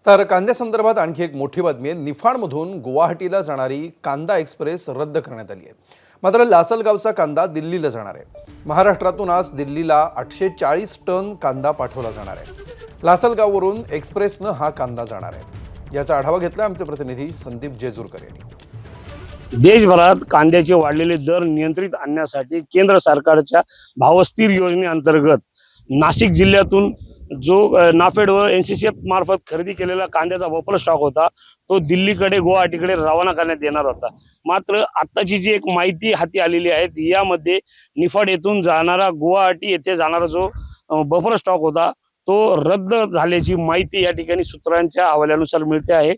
तर कांद्यासंदर्भात आणखी एक मोठी बातमी आहे। निफाडमधून गुवाहाटीला जाणारी कांदा एक्सप्रेस रद्द करण्यात आली आहे। मात्र लासलगावचा कांदा दिल्लीला जाणार आहे। महाराष्ट्रातून आज दिल्लीला 840 टन कांदा पाठवला जाणार आहे। लासलगाववरून एक्सप्रेसनं हा कांदा जाणार आहे। याचा आढावा घेतला आमचे प्रतिनिधी संदीप जेजूरकर यांनी। देशभरात कांद्याचे वाढलेले दर नियंत्रित आणण्यासाठी केंद्र सरकारच्या भावस्थिर योजनेअंतर्गत नाशिक जिल्ह्यातून जो नाफेड व एनसीसीएफ मार्फत खरेदी केलेला कांद्याचा बफर स्टॉक होता तो दिल्लीकडे गुवाहाटीकडे रवाना करण्यात येणार होता। मात्र आत्ताची जी एक माहिती हाती आलेली आहे यामध्ये निफाड येथून जाणारा गुवाहाटी येथे जाणारा जो बफर स्टॉक होता तो रद्द झाल्याची माहिती या ठिकाणी सूत्रांच्या हवाल्यानुसार मिळते आहे।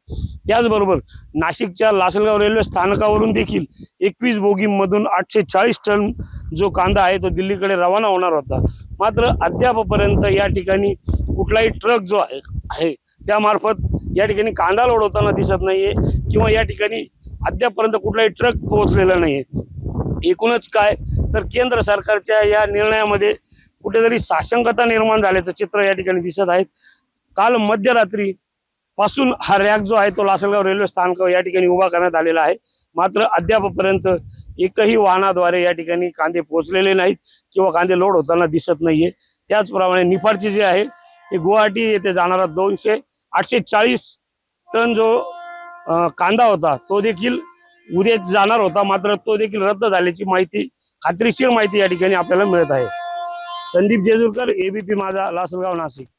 त्याचबरोबर नाशिकच्या लासलगाव रेल्वे स्थानकावरून देखील 21 बोगीमधून 840 टन जो कांदा आहे तो दिल्लीकडे रवाना होणार होता। मात्र अद्यापपर्यंत या ठिकाणी कुठलाही ट्रक जो आहे त्यामार्फत या ठिकाणी कांदा लोड होताना दिसत नाहीये किंवा या ठिकाणी अद्यापपर्यंत कुठलाही ट्रक पोहोचलेला नाहीये। एकूणच काय तर केंद्र सरकारच्या या निर्णयामध्ये कुठेतरी साशंकता निर्माण झाल्याचं चित्र या ठिकाणी दिसत आहे। काल मध्यरात्री पासून हा रॅक जो आहे तो लासलगाव रेल्वे स्थानक या ठिकाणी उभा करण्यात आलेला आहे। मात्र अद्यापपर्यंत एकही वाहनाद्वारे या ठिकाणी कांदे पोहोचलेले नाहीत किंवा कांदे लोड होताना दिसत नाहीये। त्याचप्रमाणे निफाडचे जे आहे ते गुवाहाटी येथे जाणारा 840 टन जो कांदा होता तो देखील उद्या जाणार होता, मात्र तो देखील रद्द झाल्याची माहिती खात्रीशीर माहिती या ठिकाणी आपल्याला मिळत आहे। संदीप जेजूरकर, एबीपी माझा, लासलगाव, नाशिक।